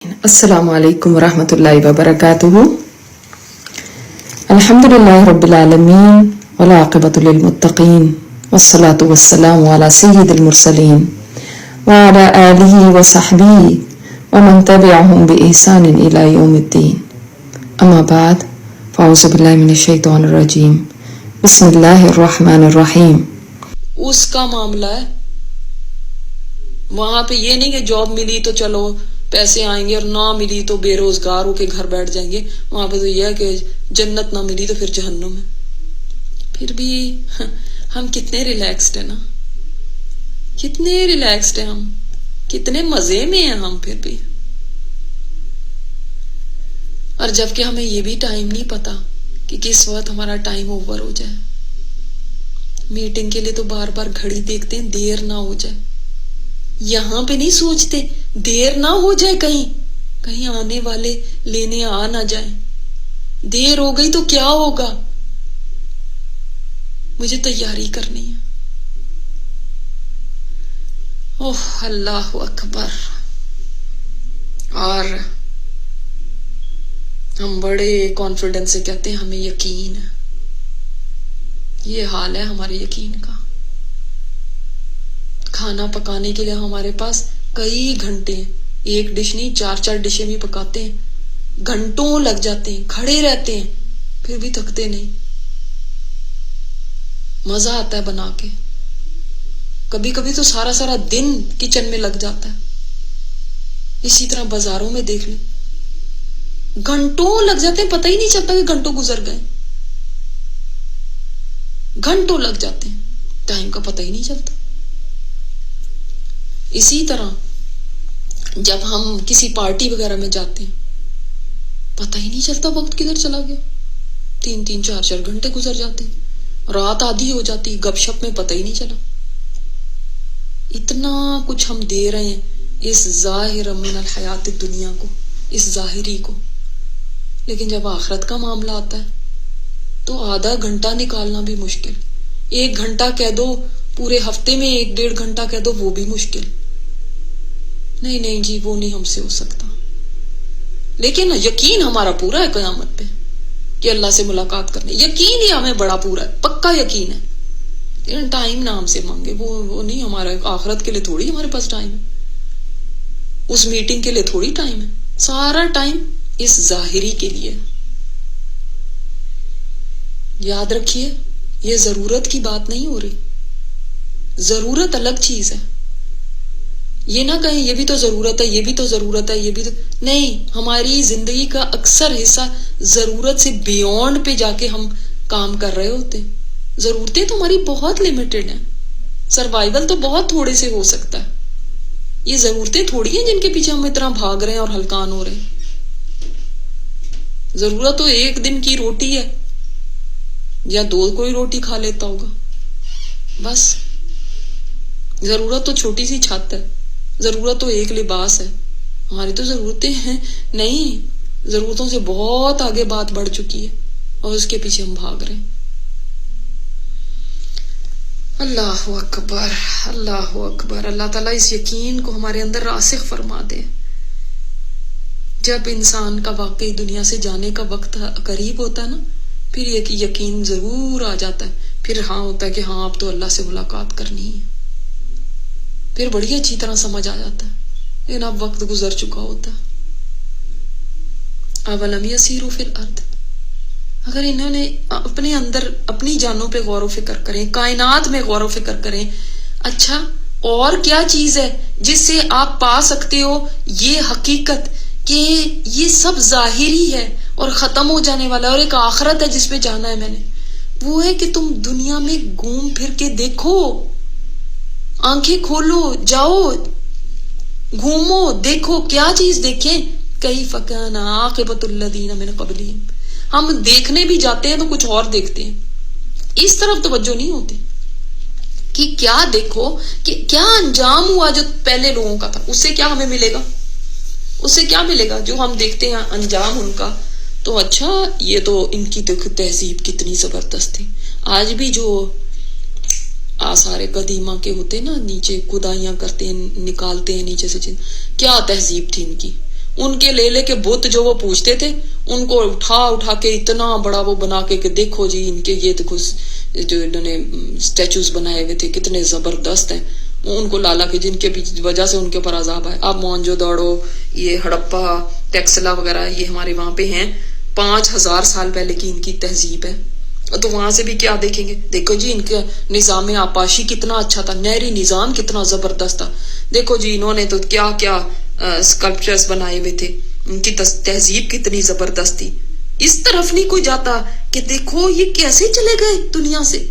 السلام علیکم ورحمۃ اللہ وبرکاتہ. الحمد للہ رب العالمین والعاقبۃ للمتقین والصلاة والسلام علی سید المرسلین وعلی آلہ وصحبہ ومن تبعہم بإحسان الی یوم الدین. اما بعد فاعوذ باللہ من الشیطان الرجیم. بسم اللہ الرحمن الرحیم. اس کا معاملہ ہے وہاں پہ یہ نہیں کہ جاب ملی تو چلو پیسے آئیں گے اور نہ ملی تو بے روزگار ہو کے گھر بیٹھ جائیں گے. وہاں پہ تو یہ ہے کہ جنت نہ ملی تو پھر جہنم ہے. پھر بھی ہم کتنے ریلیکسڈ ہیں نا, کتنے ریلیکسڈ ہیں ہم, کتنے مزے میں ہیں ہم پھر بھی. اور جبکہ ہمیں یہ بھی ٹائم نہیں پتا کہ کس وقت ہمارا ٹائم اوور ہو جائے. میٹنگ کے لیے تو بار بار گھڑی دیکھتے ہیں دیر نہ ہو جائے. یہاں پہ نہیں سوچتے دیر نہ ہو جائے, کہیں آنے والے لینے آ نہ جائیں. دیر ہو گئی تو کیا ہوگا, مجھے تیاری کرنی ہے. اوہ اللہ اکبر. اور ہم بڑے کانفیڈنس سے کہتے ہیں ہمیں یقین ہے. یہ حال ہے ہمارے یقین کا. کھانا پکانے کے لیے ہمارے پاس کئی گھنٹے ہیں, ایک ڈش نہیں 4 ڈشیں بھی پکاتے ہیں, گھنٹوں لگ جاتے ہیں, کھڑے رہتے ہیں, پھر بھی تھکتے نہیں. مزہ آتا ہے بنا کے. کبھی کبھی تو سارا دن کچن میں لگ جاتا ہے. اسی طرح بازاروں میں دیکھ لیں, گھنٹوں لگ جاتے ہیں, پتہ ہی نہیں چلتا کہ گھنٹوں گزر گئے. گھنٹوں لگ جاتے ہیں, ٹائم کا پتہ ہی نہیں چلتا. اسی طرح جب ہم کسی پارٹی وغیرہ میں جاتے ہیں پتہ ہی نہیں چلتا وقت کدھر چلا گیا. 3 4 گھنٹے گزر جاتے ہیں, رات آدھی ہو جاتی, گپ شپ میں پتہ ہی نہیں چلا. اتنا کچھ ہم دے رہے ہیں اس ظاہر من الحیات دنیا کو, اس ظاہری کو. لیکن جب آخرت کا معاملہ آتا ہے تو آدھا گھنٹہ نکالنا بھی مشکل. 1 گھنٹہ کہہ دو پورے ہفتے میں, 1 1.5 گھنٹہ کہہ دو وہ بھی مشکل. نہیں جی وہ نہیں ہم سے ہو سکتا. لیکن یقین ہمارا پورا ہے قیامت پہ کہ اللہ سے ملاقات کرنے. یقین ہی ہمیں بڑا پورا ہے, پکا یقین ہے. لیکن ٹائم نہ ہم سے مانگے, وہ نہیں. ہمارا آخرت کے لیے تھوڑی ہمارے پاس ٹائم ہے, اس میٹنگ کے لیے تھوڑی ٹائم ہے. سارا ٹائم اس ظاہری کے لیے. یاد رکھیے یہ ضرورت کی بات نہیں ہو رہی. ضرورت الگ چیز ہے. یہ نہ کہیں یہ بھی تو ضرورت ہے, یہ بھی تو ضرورت ہے, یہ بھی تو نہیں. ہماری زندگی کا اکثر حصہ ضرورت سے بیونڈ پہ جا کے ہم کام کر رہے ہوتے ہیں. ضرورتیں تو ہماری بہت لمیٹڈ ہیں. سروائیول تو بہت تھوڑے سے ہو سکتا ہے. یہ ضرورتیں تھوڑی ہیں جن کے پیچھے ہم اتنا بھاگ رہے ہیں اور ہلکان ہو رہے ہیں. ضرورت تو 1 دن کی روٹی ہے, یا 2 کوئی روٹی کھا لیتا ہوگا بس. ضرورت تو چھوٹی سی چھت ہے, ضرورت تو 1 لباس ہے. ہماری تو ضرورتیں ہیں نہیں, ضرورتوں سے بہت آگے بات بڑھ چکی ہے اور اس کے پیچھے ہم بھاگ رہے ہیں. اللہ اکبر, اللہ اکبر. اللہ تعالیٰ اس یقین کو ہمارے اندر راسخ فرما دے. جب انسان کا واقعی دنیا سے جانے کا وقت قریب ہوتا ہے نا, پھر یہ یقین ضرور آ جاتا ہے. پھر ہاں ہوتا ہے کہ ہاں اب تو اللہ سے ملاقات کرنی ہے. پھر بڑی اچھی طرح سمجھ آ جاتا ہے. لیکن اب وقت گزر چکا ہوتا ہے. اولم یسیروا فی الارض, اگر انہوں نے اپنے اندر اپنی جانوں پہ غور و فکر کریں, کائنات میں غور و فکر کریں, اچھا اور کیا چیز ہے جس سے آپ پا سکتے ہو یہ حقیقت کہ یہ سب ظاہری ہے اور ختم ہو جانے والا ہے, اور ایک آخرت ہے جس پہ جانا ہے میں نے. وہ ہے کہ تم دنیا میں گھوم پھر کے دیکھو, آنکھیں کھولو, جاؤ گھومو, دیکھو. کیا چیز دیکھیں؟ کیف کان عاقبۃ الذین من قبلہم. ہم دیکھنے بھی جاتے ہیں تو کچھ اور دیکھتے ہیں, اس طرف توجہ نہیں ہوتی کہ کیا دیکھو کہ کیا انجام ہوا جو پہلے لوگوں کا تھا. اس سے کیا ہمیں ملے گا, اس سے کیا ملے گا جو ہم دیکھتے ہیں انجام ان کا. تو اچھا یہ تو ان کی تہذیب کتنی زبردست تھی. آج بھی جو آثار قدیمہ کے ہوتے ہیں نا, نیچے کھدائیاں کرتے ہیں, نکالتے ہیں نیچے سے, کیا تہذیب تھی ان کی. ان کے لے کے بت جو وہ پوچھتے تھے ان کو اٹھا کے اتنا بڑا وہ بنا کے کہ دیکھو جی ان کے یہ دیکھو جو انہوں نے اسٹیچوز بنائے ہوئے تھے کتنے زبردست ہیں، ان کو لالا کے جن کے وجہ سے ان کے اوپر عذاب آئے. اب مونجو داڑو، یہ ہڑپا، ٹیکسلا وغیرہ یہ ہمارے وہاں پہ ہیں، 5000 سال پہلے کی ان کی تہذیب ہے. تو وہاں سے بھی کیا دیکھیں گے، دیکھو جی ان کا نظام آپاشی کتنا اچھا تھا، نہری نظام کتنا زبردست تھا، دیکھو جی انہوں نے تو کیا کیا اسکلپچرز بنائے ہوئے تھے، ان کی تہذیب کتنی زبردست تھی. اس طرف نہیں کوئی جاتا کہ دیکھو یہ کیسے چلے گئے دنیا سے،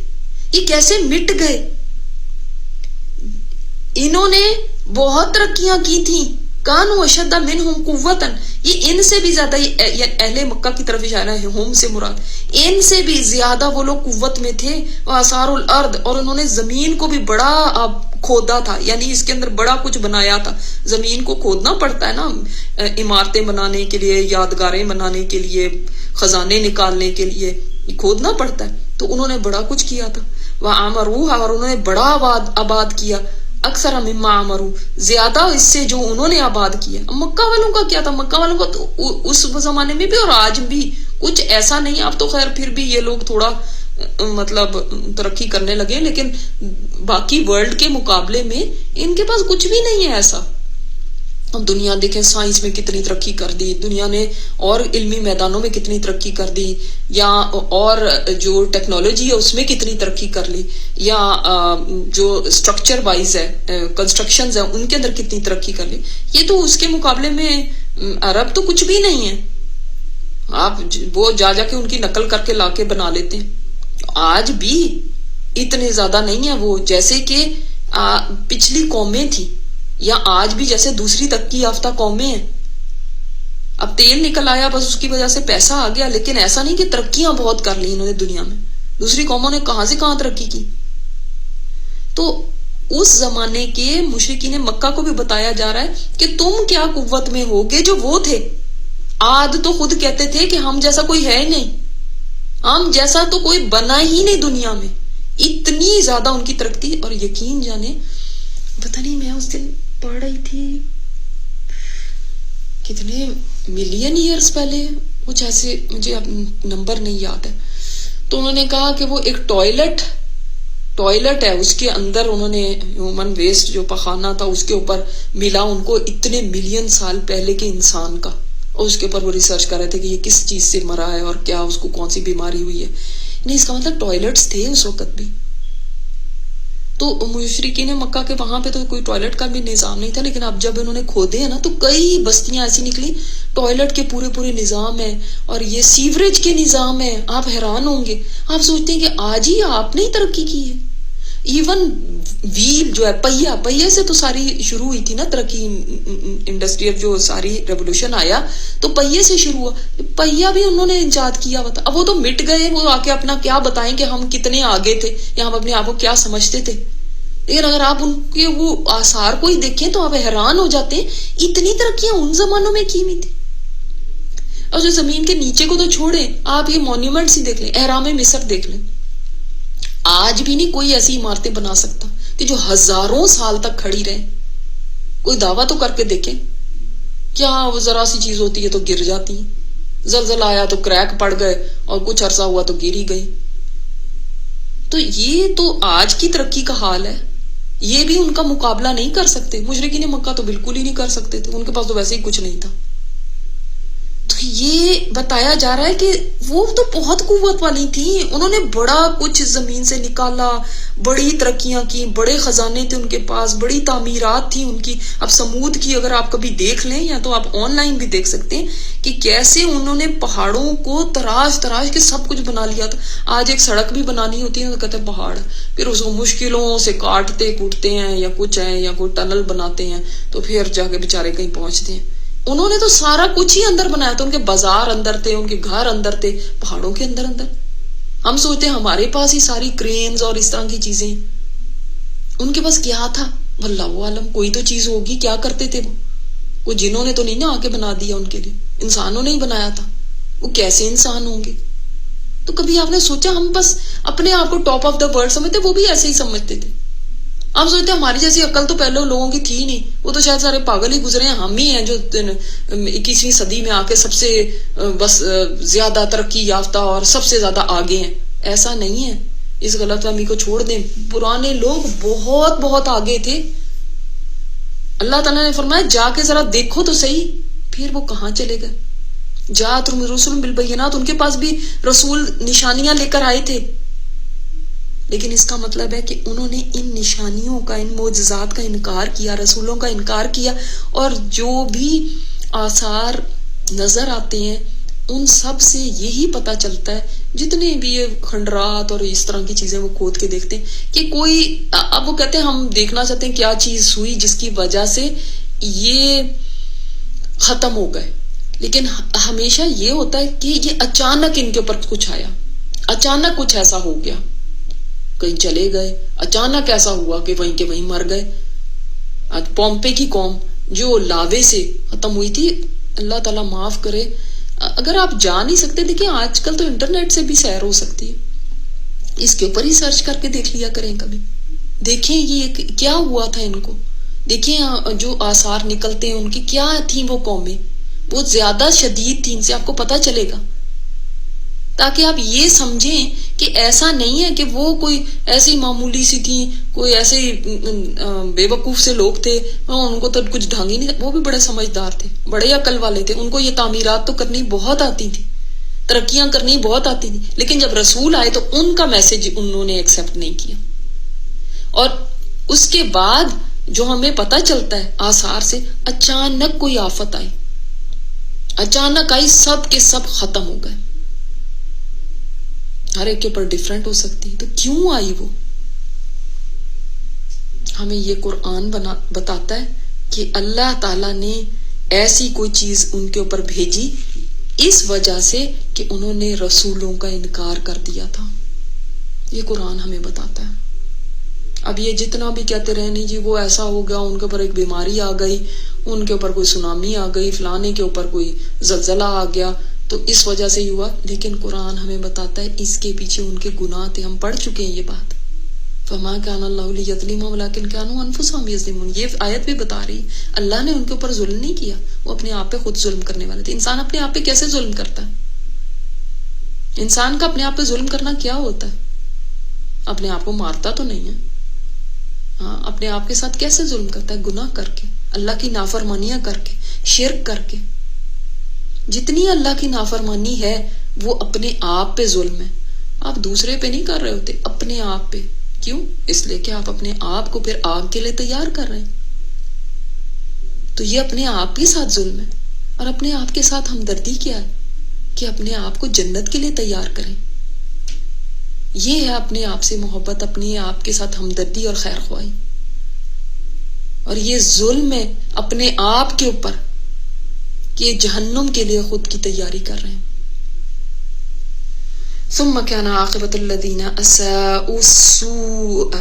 یہ کیسے مٹ گئے. انہوں نے بہت ترقیاں کی تھیں، کانوا اشد منہم قوۃ، یہ ان سے بھی زیادہ، یہ اہل مکہ کی طرف اشارہ ہے، ہم سے مراد ان سے بھی زیادہ وہ لوگ قوت میں تھے. وآثار الارض، اور انہوں نے زمین کو بھی بڑا کھودا تھا، یعنی اس کے اندر بڑا کچھ بنایا تھا. زمین کو کھودنا پڑتا ہے نا عمارتیں بنانے کے لیے، یادگاریں بنانے کے لیے، خزانے نکالنے کے لیے کھودنا پڑتا ہے. تو انہوں نے بڑا کچھ کیا تھا. وَعَمَرُوهَا، اور انہوں نے بڑا آباد کیا، اکثر مما عمرو، زیادہ اس سے جو انہوں نے آباد کیا. مکہ والوں کا کیا تھا، مکہ والوں کا تو اس زمانے میں بھی اور آج بھی کچھ ایسا نہیں. اب تو خیر پھر بھی یہ لوگ تھوڑا مطلب ترقی کرنے لگے، لیکن باقی ورلڈ کے مقابلے میں ان کے پاس کچھ بھی نہیں ہے ایسا. اب دنیا دیکھیں سائنس میں کتنی ترقی کر دی دنیا نے، اور علمی میدانوں میں کتنی ترقی کر دی، یا اور جو ٹیکنالوجی ہے اس میں کتنی ترقی کر لی، یا جو اسٹرکچر وائز ہے کنسٹرکشنز ہیں ان کے اندر کتنی ترقی کر لی. یہ تو اس کے مقابلے میں عرب تو کچھ بھی نہیں ہے. آپ وہ جا کے ان کی نقل کر کے لا کے بنا لیتے ہیں. آج بھی اتنے زیادہ نہیں ہے وہ، جیسے کہ پچھلی قومیں تھیں، یا آج بھی جیسے دوسری ترقی یافتہ قومیں ہیں. اب تیل نکل آیا بس اس کی وجہ سے پیسہ آ گیا، لیکن ایسا نہیں کہ ترقیاں بہت کر لی انہوں نے دنیا میں. دوسری قوموں نے کہاں سے کہاں ترقی کی. تو اس زمانے کے مشرکین مکہ کو بھی بتایا جا رہا ہے کہ تم کیا قوت میں ہوگے جو وہ تھے. عاد تو خود کہتے تھے کہ ہم جیسا کوئی ہے ہی نہیں، ہم جیسا تو کوئی بنا ہی نہیں دنیا میں. اتنی زیادہ ان کی ترقی. اور یقین جانے پتہ نہیں میں اس دن پڑھ رہی تھی کتنے ملین ایئرز پہلے، کچھ ایسے مجھے اب نمبر نہیں یاد ہے، تو انہوں نے کہا کہ وہ ایک ٹوائلٹ ہے، اس کے اندر انہوں نے ہیومن ویسٹ جو پخانہ تھا اس کے اوپر ملا ان کو اتنے ملین سال پہلے کے انسان کا، اور اس کے اوپر وہ ریسرچ کر رہے تھے کہ یہ کس چیز سے مرا ہے اور کیا اس کو کون سی بیماری ہوئی ہے. نہیں، اس کا مطلب ٹوائلٹس تھے اس وقت بھی. تو مشرکین مکہ کے وہاں پہ تو کوئی ٹوائلٹ کا بھی نظام نہیں تھا، لیکن اب جب انہوں نے کھودے ہیں نا تو کئی بستیاں ایسی نکلی ٹوائلٹ کے پورے نظام ہیں، اور یہ سیوریج کے نظام ہیں. آپ حیران ہوں گے، آپ سوچتے ہیں کہ آج ہی آپ نے ترقی کی ہے. ایون ویل جو ہے، پہیے سے تو ساری شروع ہوئی تھی نا ترقی، انڈسٹریل جو ساری ریولوشن آیا تو پہیے سے شروع ہوا. پہیا بھی انہوں نے ایجاد کیا ہوا تھا. اب وہ تو مٹ گئے، وہ آ کے اپنا کیا بتائیں کہ ہم کتنے آگے تھے یا ہم اپنے آپ کو کیا سمجھتے تھے. لیکن اگر آپ ان کے وہ آثار کو ہی دیکھیں تو آپ حیران ہو جاتے ہیں اتنی ترقیاں ان زمانوں میں کی ہوئی تھی. اور جو زمین کے نیچے کو تو چھوڑیں، آپ یہ مونیومنٹس ہی دیکھ لیں، اہرام مصر دیکھ لیں. آج بھی نہیں کوئی ایسی عمارتیں بنا سکتا کہ جو ہزاروں سال تک کھڑی رہے. کوئی دعویٰ تو کر کے دیکھیں. کیا وہ ذرا سی چیز ہوتی ہے تو گر جاتی ہیں، زلزلہ آیا تو کریک پڑ گئے، اور کچھ عرصہ ہوا تو گر ہی گئی. تو یہ تو آج کی ترقی کا حال ہے. یہ بھی ان کا مقابلہ نہیں کر سکتے. مشرکین مکہ تو بالکل ہی نہیں کر سکتے تھے، ان کے پاس تو ویسے ہی کچھ نہیں تھا. تو یہ بتایا جا رہا ہے کہ وہ تو بہت قوت والی تھی، انہوں نے بڑا کچھ زمین سے نکالا، بڑی ترقیاں کی، بڑے خزانے تھے ان کے پاس، بڑی تعمیرات تھی ان کی. اب سمود کی اگر آپ کبھی دیکھ لیں، یا تو آپ آن لائن بھی دیکھ سکتے ہیں کہ کیسے انہوں نے پہاڑوں کو تراش کے سب کچھ بنا لیا تھا. آج ایک سڑک بھی بنانی ہوتی ہے تو کہتے ہیں پہاڑ، پھر اس کو مشکلوں سے کاٹتے کوٹتے ہیں، یا کچھ ہے، یا کوئی ٹنل بناتے ہیں، تو پھر جا کے بےچارے کہیں پہنچتے ہیں. انہوں نے تو سارا کچھ ہی اندر بنایا تھا. ان کے بازار اندر تھے، ان کے گھر اندر تھے، پہاڑوں کے اندر. ہم سوچتے ہیں ہمارے پاس ہی ساری کرینز اور اس طرح کی چیزیں، ان کے پاس کیا تھا واللہ عالم. کوئی تو چیز ہوگی. کیا کرتے تھے وہ جنہوں نے تو نہیں نا آ کے بنا دیا ان کے لیے، انسانوں نے ہی بنایا تھا. وہ کیسے انسان ہوں گے؟ تو کبھی آپ نے سوچا ہم بس اپنے آپ کو ٹاپ آف دا ورلڈ سمجھتے؟ وہ بھی ایسے ہی سمجھتے تھے. آپ سوچتے ہیں ہماری جیسی عقل تو پہلے لوگوں کی تھی نہیں, وہ تو شاید سارے پاگل ہی گزرے ہیں, ہم ہی ہیں جو 21ویں صدی میں آ کے سب سے بس زیادہ ترقی یافتہ اور سب سے زیادہ آگے ہیں. ایسا نہیں ہے, اس غلط فہمی کو چھوڑ دیں. پرانے لوگ بہت بہت آگے تھے. اللہ تعالیٰ نے فرمایا جا کے ذرا دیکھو تو صحیح, پھر وہ کہاں چلے گئے. جاءت رسول بالبینات, ان کے پاس بھی رسول نشانیاں لے کر آئے تھے, لیکن اس کا مطلب ہے کہ انہوں نے ان نشانیوں کا, ان معجزات کا انکار کیا, رسولوں کا انکار کیا, اور جو بھی آثار نظر آتے ہیں ان سب سے یہی پتہ چلتا ہے, جتنے بھی یہ کھنڈرات اور اس طرح کی چیزیں وہ کھود کے دیکھتے ہیں کہ کوئی, اب وہ کہتے ہیں ہم دیکھنا چاہتے ہیں کیا چیز ہوئی جس کی وجہ سے یہ ختم ہو گئے, لیکن ہمیشہ یہ ہوتا ہے کہ یہ اچانک ان کے اوپر کچھ آیا, اچانک کچھ ایسا ہو گیا, کہیں چلے گئے, اچانک ایسا ہوا کہ وہیں کے وہیں مر گئے. آج پومپے کی قوم جو لاوے سے ختم ہوئی تھی, اللہ تعالیٰ معاف کرے. اگر آپ جا نہیں سکتے, دیکھیں آج کل تو انٹرنیٹ سے بھی سیر ہو سکتی ہے, اس کے اوپر ہی سرچ کر کے دیکھ لیا کریں, کبھی دیکھیں یہ کیا ہوا تھا ان کو, دیکھیں جو آثار نکلتے ہیں ان کی کیا تھیں وہ قومیں, بہت زیادہ شدید تھی, ان سے آپ کو پتہ چلے گا, تاکہ آپ یہ سمجھیں کہ ایسا نہیں ہے کہ وہ کوئی ایسی معمولی سی تھی, کوئی ایسے بے وقوف سے لوگ تھے, ان کو تو کچھ ڈھنگ ہی نہیں, وہ بھی بڑے سمجھدار تھے, بڑے عقل والے تھے, ان کو یہ تعمیرات تو کرنی بہت آتی تھی, ترقیاں کرنی بہت آتی تھی, لیکن جب رسول آئے تو ان کا میسج انہوں نے ایکسیپٹ نہیں کیا. اور اس کے بعد جو ہمیں پتہ چلتا ہے آثار سے, اچانک کوئی آفت آئی, اچانک آئی, سب کے سب ختم ہو گئے. ہر ایک کے اوپر ڈیفرنٹ ہو سکتی, تو کیوں آئی وہ؟ ہمیں یہ قرآن بتاتا ہے کہ اللہ تعالیٰ نے ایسی کوئی چیز ان کے اوپر بھیجی اس وجہ سے کہ انہوں نے رسولوں کا انکار کر دیا تھا. یہ قرآن ہمیں بتاتا ہے. اب یہ جتنا بھی کہتے رہے نہیں جی وہ ایسا ہو گیا, ان کے اوپر ایک بیماری آ گئی, ان کے اوپر کوئی سونامی آ گئی, فلانے کے اوپر کوئی زلزلہ آ گیا تو اس وجہ سے ہی ہوا, لیکن قرآن ہمیں بتاتا ہے اس کے پیچھے ان کے گناہ تھے. ہم پڑھ چکے ہیں یہ بات, فما کان اللہ لیظلمہم ولکن کانوا انفسہم یظلمون. یہ آیت بھی بتا رہی ہے اللہ نے ان کے اوپر ظلم نہیں کیا, وہ اپنے آپ پہ خود ظلم کرنے والے تھے. انسان اپنے آپ پہ کیسے ظلم کرتا ہے؟ انسان کا اپنے آپ پہ ظلم کرنا کیا ہوتا ہے؟ اپنے آپ کو مارتا تو نہیں ہے, ہاں اپنے آپ کے ساتھ کیسے ظلم کرتا ہے؟ گناہ کر کے, اللہ کی نافرمانیاں کر کے, شرک کر کے. جتنی اللہ کی نافرمانی ہے وہ اپنے آپ پہ ظلم ہے. آپ دوسرے پہ نہیں کر رہے ہوتے, اپنے آپ پہ. کیوں؟ اس لیے کہ آپ اپنے آپ کو پھر آگ کے لیے تیار کر رہے ہیں. تو یہ اپنے آپ کے ساتھ ظلم ہے. اور اپنے آپ کے ساتھ ہمدردی کیا ہے؟ کہ اپنے آپ کو جنت کے لیے تیار کریں. یہ ہے اپنے آپ سے محبت, اپنے آپ کے ساتھ ہمدردی اور خیر خواہی. اور یہ ظلم ہے اپنے آپ کے اوپر کہ جہنم کے لیے خود کی تیاری کر رہے ہیں. ثم كان عاقبۃ الذین اساءوا السوء,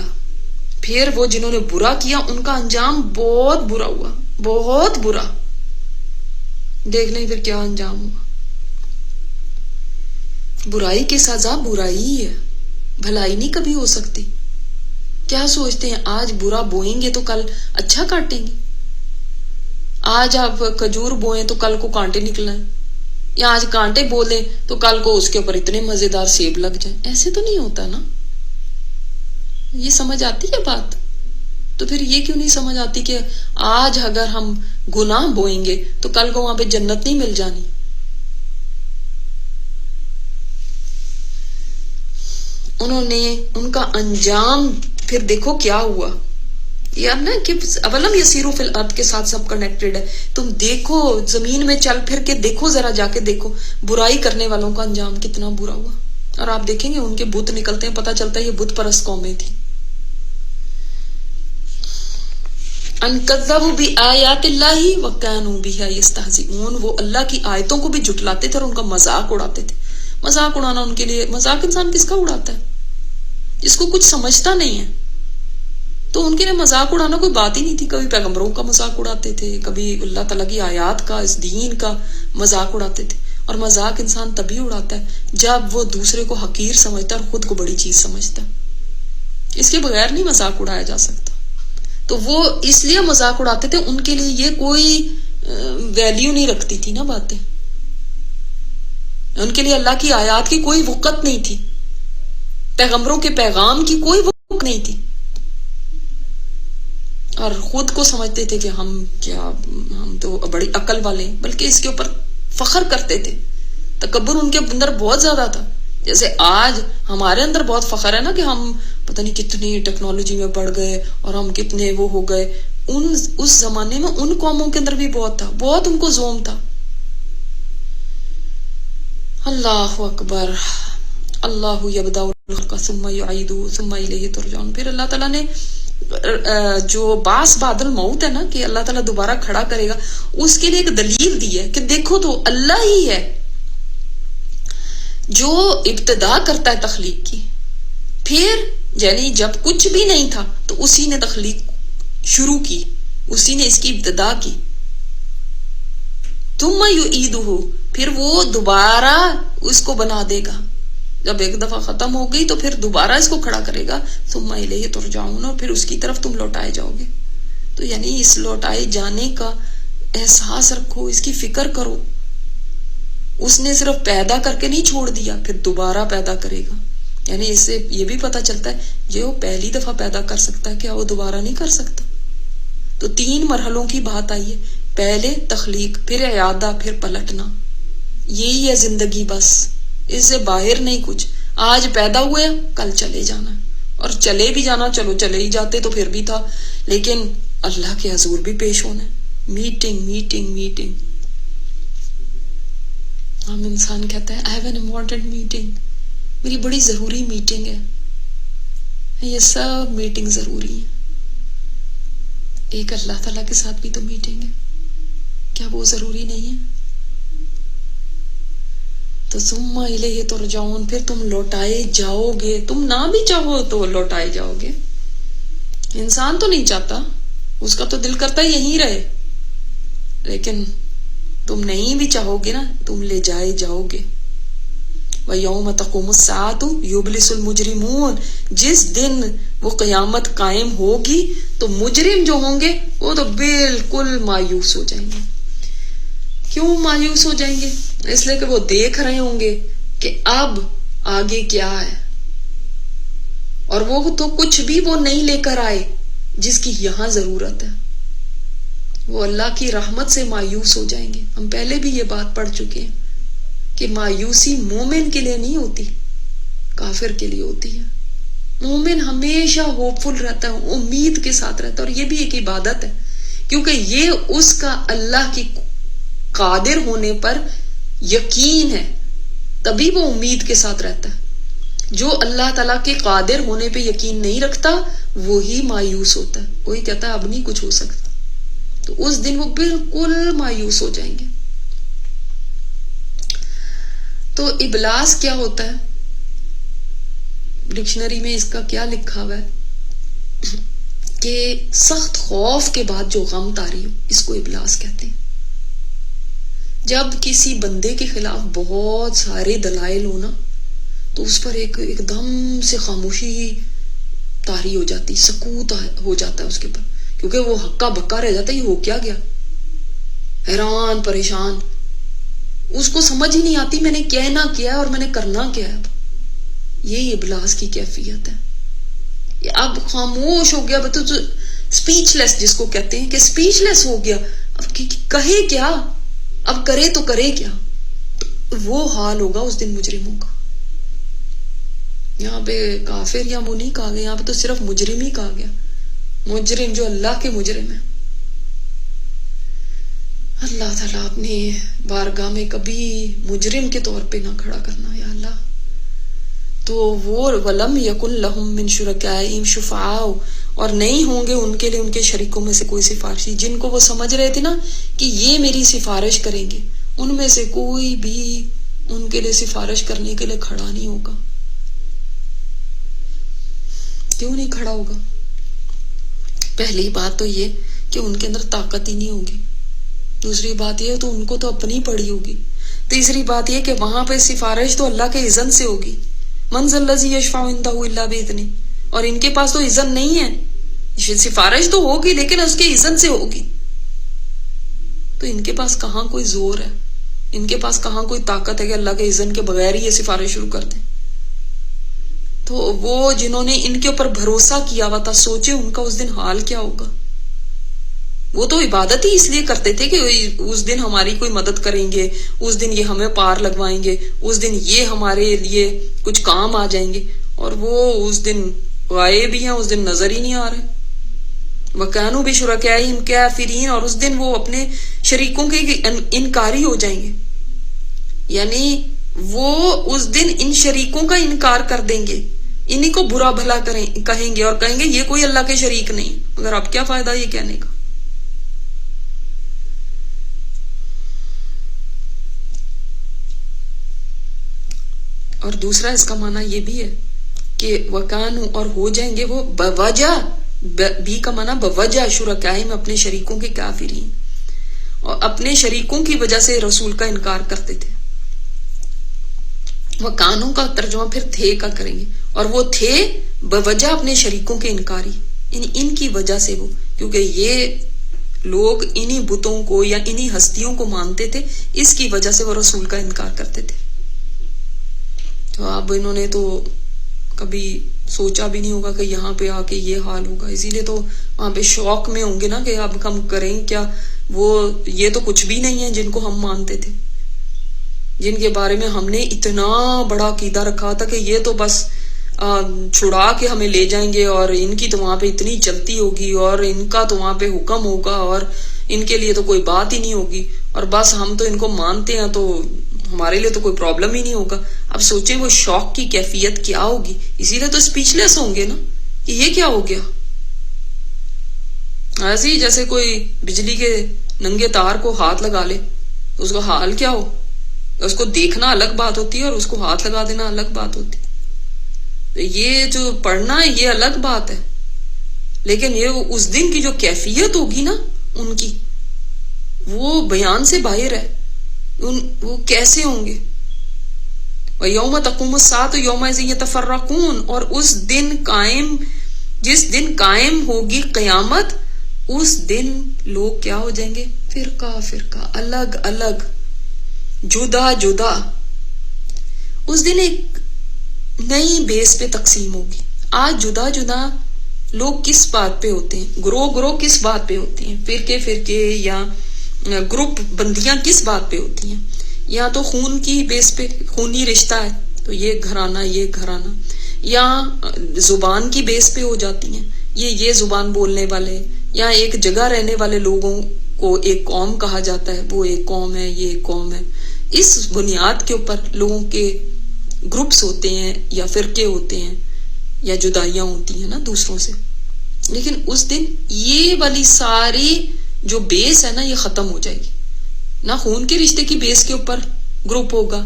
پھر وہ جنہوں نے برا کیا ان کا انجام بہت برا ہوا, بہت برا. دیکھ لیں پھر کیا انجام ہوا. برائی کی سزا برائی ہے, بھلائی نہیں کبھی ہو سکتی. کیا سوچتے ہیں آج برا بوئیں گے تو کل اچھا کاٹیں گے؟ آج آپ کھجور بوئیں تو کل کو کانٹے نکلیں, یا آج کانٹے بو لیں تو کل کو اس کے اوپر اتنے مزیدار سیب لگ جائیں. ایسے تو نہیں ہوتا نا. یہ سمجھ آتی ہے بات؟ تو پھر یہ کیوں نہیں سمجھ آتی کہ آج اگر ہم گناہ بوئیں گے تو کل کو وہاں پہ جنت نہیں مل جانی. انہوں نے ان کا انجام پھر دیکھو کیا ہوا. یار نا کہ اولم یسیروا فی الارض کے ساتھ سب کنیکٹڈ ہے. تم دیکھو زمین میں چل پھر کے دیکھو, ذرا جا کے دیکھو برائی کرنے والوں کا انجام کتنا برا ہوا. اور آپ دیکھیں گے ان کے بت نکلتے ہیں, پتہ چلتا ہے یہ بت پرست قومیں تھی. ان کذبوا بآیات اللہ وکانوا بہا یستہزئون, وہ اللہ کی آیتوں کو بھی جھٹلاتے تھے اور ان کا مذاق اڑاتے تھے. مذاق اڑانا ان کے لیے, مذاق انسان کس کا اڑاتا ہے؟ جس کو کچھ سمجھتا نہیں ہے. تو ان کے لیے مذاق اڑانا کوئی بات ہی نہیں تھی. کبھی پیغمبروں کا مذاق اڑاتے تھے, کبھی اللہ تعالیٰ کی آیات کا, اس دین کا مذاق اڑاتے تھے. اور مذاق انسان تبھی اڑاتا ہے جب وہ دوسرے کو حقیر سمجھتا ہے اور خود کو بڑی چیز سمجھتا ہے. اس کے بغیر نہیں مذاق اڑایا جا سکتا. تو وہ اس لیے مذاق اڑاتے تھے، ان کے لیے یہ کوئی ویلیو نہیں رکھتی تھی نا باتیں، ان کے لیے اللہ کی آیات کی کوئی وقت نہیں تھی، پیغمبروں کے پیغام کی کوئی وقت نہیں تھی، اور خود کو سمجھتے تھے کہ ہم تو بڑی عقل والے ہیں، بلکہ اس کے اوپر فخر کرتے تھے. تکبر ان کے اندر بہت زیادہ تھا. جیسے آج ہمارے اندر بہت فخر ہے نا کہ ہم پتہ نہیں کتنی ٹیکنالوجی میں بڑھ گئے اور ہم کتنے وہ ہو گئے. اس زمانے میں ان قوموں کے اندر بھی بہت تھا، بہت ان کو زوم تھا. اللہ اکبر. اللہ یبدأ الخلق ثم یعیدہ ثم الیہ ترجعون. پھر اللہ تعالیٰ نے جو باس بعد الموت ہے نا کہ اللہ تعالیٰ دوبارہ کھڑا کرے گا، اس کے لیے ایک دلیل دی ہے کہ دیکھو تو اللہ ہی ہے جو ابتدا کرتا ہے تخلیق کی. پھر یعنی جب کچھ بھی نہیں تھا تو اسی نے تخلیق شروع کی، اسی نے اس کی ابتدا کی. ثم یعیدہ، پھر وہ دوبارہ اس کو بنا دے گا. جب ایک دفعہ ختم ہو گئی تو پھر دوبارہ اس کو کھڑا کرے گا. ثم الیہ ترجعون، اور پھر اس کی طرف تم لوٹائے جاؤ گے. تو یعنی اس لوٹائے جانے کا احساس رکھو، اس کی فکر کرو. اس نے صرف پیدا کر کے نہیں چھوڑ دیا، پھر دوبارہ پیدا کرے گا. یعنی اس سے یہ بھی پتا چلتا ہے جو وہ پہلی دفعہ پیدا کر سکتا ہے کیا وہ دوبارہ نہیں کر سکتا. تو 3 مرحلوں کی بات آئی ہے، پہلے تخلیق، پھر اعادہ، پھر پلٹنا. یہی ہے زندگی، بس اس سے باہر نہیں کچھ. آج پیدا ہوئے کل چلے جانا، اور چلے بھی جانا، چلو چلے ہی جاتے تو پھر بھی تھا، لیکن اللہ کے حضور بھی پیش ہونا ہے. Meeting meeting meeting. ہم انسان کہتا ہے I have an important meeting، میری بڑی ضروری میٹنگ ہے. یہ سب میٹنگ ضروری ہیں. ایک اللہ تعالیٰ کے ساتھ بھی تو میٹنگ ہے، کیا وہ ضروری نہیں ہے؟ تو ثم الیہ ترجعون، پھر تم لوٹائے جاؤ گے. تم نہ بھی چاہو تو لوٹائے جاؤ گے. انسان تو نہیں چاہتا، اس کا تو دل کرتا ہے یہیں رہے، لیکن تم نہیں بھی چاہو گے نا، تم لے جائے جاؤ گے. وَيَوْمَ تَقُومُ السَّاعَةُ يُبْلِسُ الْمُجْرِمُونَ، جس دن وہ قیامت قائم ہوگی تو مجرم جو ہوں گے وہ تو بالکل مایوس ہو جائیں گے. کیوں مایوس ہو جائیں گے؟ اس لیے کہ وہ دیکھ رہے ہوں گے کہ اب آگے کیا ہے، اور وہ تو کچھ بھی وہ نہیں لے کر آئے جس کی یہاں ضرورت ہے. وہ اللہ کی رحمت سے مایوس ہو جائیں گے. ہم پہلے بھی یہ بات پڑھ چکے ہیں کہ مایوسی مومن کے لیے نہیں ہوتی، کافر کے لیے ہوتی ہے. مومن ہمیشہ ہوپ فل رہتا ہے، امید کے ساتھ رہتا ہے، اور یہ بھی ایک عبادت ہے، کیونکہ یہ اس کا اللہ کی قادر ہونے پر یقین ہے، تبھی وہ امید کے ساتھ رہتا ہے. جو اللہ تعالیٰ کے قادر ہونے پہ یقین نہیں رکھتا وہی مایوس ہوتا ہے. کوئی کہتا ہے اب نہیں کچھ ہو سکتا، تو اس دن وہ بالکل مایوس ہو جائیں گے. تو ابلاس کیا ہوتا ہے؟ ڈکشنری میں اس کا کیا لکھا ہوا ہے کہ سخت خوف کے بعد جو غم طاری ہو، اس کو ابلاس کہتے ہیں. جب کسی بندے کے خلاف بہت سارے دلائل ہونا تو اس پر ایک دم سے خاموشی طاری ہو جاتی، سکوت ہو جاتا ہے اس کے اوپر، کیونکہ وہ ہکا بکا رہ جاتا ہے، یہ ہو کیا گیا، حیران پریشان، اس کو سمجھ ہی نہیں آتی میں نے کہنا کیا ہے اور میں نے کرنا کیا ہے. یہی ابلاس کی کیفیت ہے. اب خاموش ہو گیا، اسپیچ لیس جس کو کہتے ہیں کہ اسپیچ لیس ہو گیا، اب کہے کیا، اب کرے تو کرے کیا. تو وہ حال ہوگا اس دن مجرموں کا. یہاں پہ کافر یا وہ نہیں کہا گیا، یہاں پہ تو صرف مجرم ہی کہا گیا. مجرم جو اللہ کے مجرم ہیں. اللہ تعالیٰ اپنے بارگاہ میں کبھی مجرم کے طور پہ نہ کھڑا کرنا یا اللہ. تو وہ وَلَمْ يَكُنْ لَهُمْ مِنْ شُرَكَائِهِمْ شُفَعَاءُ، اور نہیں ہوں گے ان کے لیے ان کے شریکوں میں سے کوئی سفارشی، جن کو وہ سمجھ رہے تھے نا کہ یہ میری سفارش کریں گے، ان میں سے کوئی بھی ان کے لیے سفارش کرنے کے لیے کھڑا نہیں ہوگا. کیوں نہیں کھڑا ہوگا؟ پہلی بات تو یہ کہ ان کے اندر طاقت ہی نہیں ہوگی. دوسری بات یہ تو ان کو تو اپنی پڑی ہوگی. تیسری بات یہ کہ وہاں پہ سفارش تو اللہ کے اذن سے ہوگی. من ذا الذی یشفع عنده الا باذنہ، اور ان کے پاس تو اذن نہیں ہے. سفارش تو ہوگی لیکن اس کے اذن سے ہوگی. تو ان کے پاس کہاں کوئی زور ہے, ان کے پاس کہاں کوئی طاقت ہے کہ اللہ کے اذن کے بغیر ہی یہ سفارش شروع کر دیں. تو وہ جنہوں نے ان کے اوپر بھروسہ کیا ہوا تھا, سوچے ان کا اس دن حال کیا ہوگا. وہ تو عبادت ہی اس لیے کرتے تھے کہ اس دن ہماری کوئی مدد کریں گے, اس دن یہ ہمیں پار لگوائیں گے, اس دن یہ ہمارے لیے کچھ کام آ جائیں گے. اور وہ اس دن غائب بھی ہیں, اس دن نظر ہی نہیں آ رہے. وَكَانُوا بِشُرَكَائِهِمْ كَافِرِينَ, اور اس دن وہ اپنے شریکوں کے انکاری ہو جائیں گے. یعنی وہ اس دن ان شریکوں کا انکار کر دیں گے, انہی کو برا بھلا کہیں گے اور کہیں گے یہ کوئی اللہ کے شریک نہیں. مگر اب کیا فائدہ یہ کہنے کا. اور دوسرا اس کا معنی یہ بھی ہے کہ وَكَانُوا, اور ہو جائیں گے وہ بوجہ, بھی کا معنی بوجہ شرکائہم, اپنے شریکوں کے کافرین, اور اپنے شریکوں کی وجہ سے رسول کا انکار کرتے تھے. وَكَانُوا کا ترجمہ پھر تھے کا کریں گے, اور وہ تھے بوجہ اپنے شریکوں کے انکاری, ان کی وجہ سے وہ, کیونکہ یہ لوگ انہی بتوں کو یا انہی ہستیوں کو مانتے تھے, اس کی وجہ سے وہ رسول کا انکار کرتے تھے. تو اب انہوں نے تو کبھی سوچا بھی نہیں ہوگا کہ یہاں پہ آ کے یہ حال ہوگا, اسی لیے تو وہاں پہ شوق میں ہوں گے نا کہ اب ہم کریں کیا. وہ یہ تو کچھ بھی نہیں ہے جن کو ہم مانتے تھے, جن کے بارے میں ہم نے اتنا بڑا عقیدہ رکھا تھا کہ یہ تو بس چھڑا کے ہمیں لے جائیں گے, اور ان کی تو وہاں پہ اتنی چلتی ہوگی, اور ان کا تو وہاں پہ حکم ہوگا, اور ان کے لیے تو کوئی بات ہی نہیں ہوگی, اور بس ہم تو ان کو مانتے ہیں تو ہمارے لیے تو کوئی پرابلم ہی نہیں ہوگا. اب سوچیں وہ شوق کی کیفیت کیا ہوگی. اسی لیے تو اسپیچ لیس ہوں گے نا کہ یہ کیا ہو گیا. ایسے ہی جیسے کوئی بجلی کے ننگے تار کو ہاتھ لگا لے, اس کا حال کیا ہو. اس کو دیکھنا الگ بات ہوتی ہے اور اس کو ہاتھ لگا دینا الگ بات ہوتی ہے. یہ جو پڑھنا ہے یہ الگ بات ہے, لیکن یہ اس دن کی جو کیفیت ہوگی نا ان کی, وہ بیان سے باہر ہے. وہ کیسے ہوں گے. وَيَوْمَ تَقُومُ السَّاعَةُ يَوْمَئِذٍ يَتَفَرَّقُونَ, اور اس دن قائم, جس دن قائم ہوگی قیامت, اس دن لوگ کیا ہو جائیں گے, فرقہ فرقہ, الگ الگ, جدا جدا. اس دن ایک نئی بیس پہ تقسیم ہوگی. آج جدا جدا لوگ کس بات پہ ہوتے ہیں, گروہ گروہ کس بات پہ ہوتی ہیں, فرقے فرقے یا گروپ بندیاں کس بات پہ ہوتی ہیں. یا تو خون کی بیس پہ, خونی رشتہ ہے تو یہ گھرانہ یہ گھرانہ, یا زبان کی بیس پہ ہو جاتی ہیں, یہ زبان بولنے والے, یا ایک جگہ رہنے والے لوگوں کو ایک قوم کہا جاتا ہے, وہ ایک قوم ہے, یہ ایک قوم ہے. اس بنیاد کے اوپر لوگوں کے گروپس ہوتے ہیں یا فرقے ہوتے ہیں یا جدائیاں ہوتی ہیں نا دوسروں سے. لیکن اس دن یہ والی ساری جو بیس ہے نا یہ ختم ہو جائے گی. نہ خون کے رشتے کی بیس کے اوپر گروپ ہوگا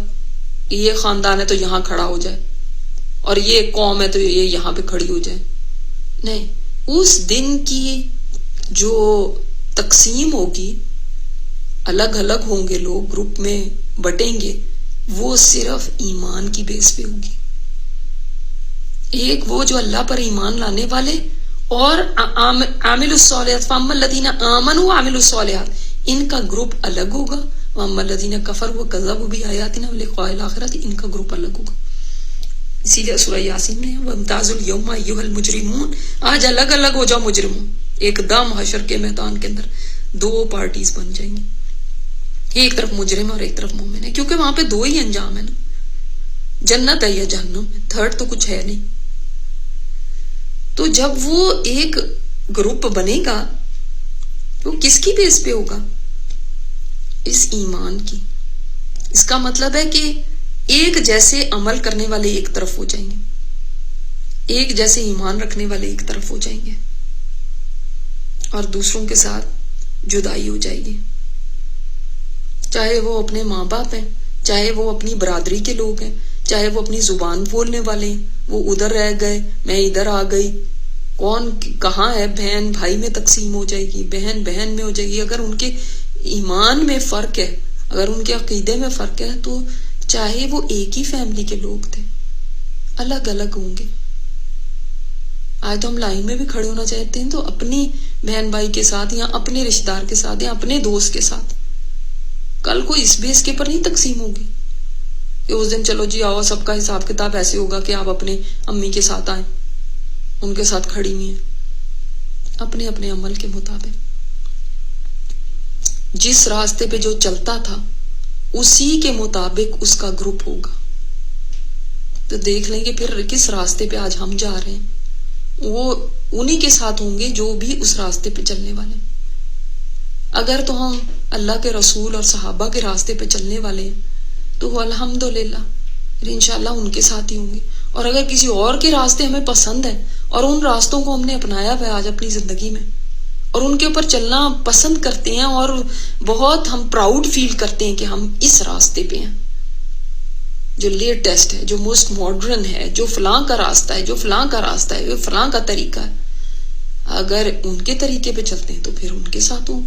کہ یہ خاندان ہے تو یہاں کھڑا ہو جائے, اور یہ قوم ہے تو یہ یہاں پہ کھڑی ہو جائے. نہیں, اس دن کی جو تقسیم ہوگی, الگ الگ ہوں گے لوگ, گروپ میں بٹیں گے, وہ صرف ایمان کی بیس پہ ہوگی. ایک وہ جو اللہ پر ایمان لانے والے اور عامل الصالحات, فاما الذین آمنوا وعملوا الصالحات, ان کا گروپ الگ ہوگا. واما الذین کفروا وکذبوا بآیاتنا ولقاء الآخرۃ, ان کا گروپ الگ ہوگا. اسی لیے سورہ یاسین میں وامتازوا اليوم ایھا المجرمون, آج الگ الگ ہو جاؤ مجرموں. ایک دم حشر کے میدان کے اندر دو پارٹیز بن جائیں گی, ایک طرف مجرم اور ایک طرف مومن ہے, کیونکہ وہاں پہ دو ہی انجام ہے نا, جنت ہے یا جہنم ہے, تھرڈ تو کچھ ہے نہیں. تو جب وہ ایک گروپ بنے گا وہ کس کی بیس پہ ہوگا, اس ایمان کی. اس کا مطلب ہے کہ ایک جیسے عمل کرنے والے ایک طرف ہو جائیں گے, ایک جیسے ایمان رکھنے والے ایک طرف ہو جائیں گے, اور دوسروں کے ساتھ جدائی ہو جائے گی. چاہے وہ اپنے ماں باپ ہیں, چاہے وہ اپنی برادری کے لوگ ہیں, چاہے وہ اپنی زبان بولنے والے ہیں, وہ ادھر رہ گئے میں ادھر آ گئی, کون کہاں ہے, بہن بھائی میں تقسیم ہو جائے گی, بہن بہن میں ہو جائے گی. اگر ان کے ایمان میں فرق ہے, اگر ان کے عقیدے میں فرق ہے, تو چاہے وہ ایک ہی فیملی کے لوگ تھے, الگ الگ ہوں گے. آج تو ہم لائن میں بھی کھڑے ہونا چاہتے ہیں تو اپنی بہن بھائی کے ساتھ یا اپنے رشتہ دار کے ساتھ یا اپنے دوست کے ساتھ. کل کو اس بیس کے پر نہیں تقسیم ہوگی کہ اس دن چلو جی آؤ سب کا حساب کتاب ایسے ہوگا کہ آپ اپنے امی کے ساتھ آئیں، ان کے ساتھ کھڑی ہوئی ہیں. اپنے اپنے عمل کے مطابق جس راستے پہ جو چلتا تھا اسی کے مطابق اس کا گروپ ہوگا. تو دیکھ لیں کہ پھر کس راستے پہ آج ہم جا رہے ہیں، وہ انہی کے ساتھ ہوں گے جو بھی اس راستے پہ چلنے والے. اگر تو ہم اللہ کے رسول اور صحابہ کے راستے پہ چلنے والے ہیں تو وہ الحمدللہ انشاءاللہ ان کے ساتھ ہی ہوں گے. اور اگر کسی اور کے راستے ہمیں پسند ہے اور ان راستوں کو ہم نے اپنایا ہوا ہے آج اپنی زندگی میں اور ان کے اوپر چلنا پسند کرتے ہیں اور بہت ہم پراؤڈ فیل کرتے ہیں کہ ہم اس راستے پہ ہیں جو لیٹسٹ ہے، جو موسٹ ماڈرن ہے، جو فلاں کا راستہ ہے، جو فلاں کا راستہ ہے، جو فلاں کا طریقہ ہے، اگر ان کے طریقے پہ چلتے ہیں تو پھر ان کے ساتھ ہوں.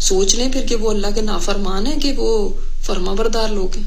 سوچ لیں پھر کہ وہ اللہ کے نافرمان ہیں کہ وہ فرما بردار لوگ ہیں.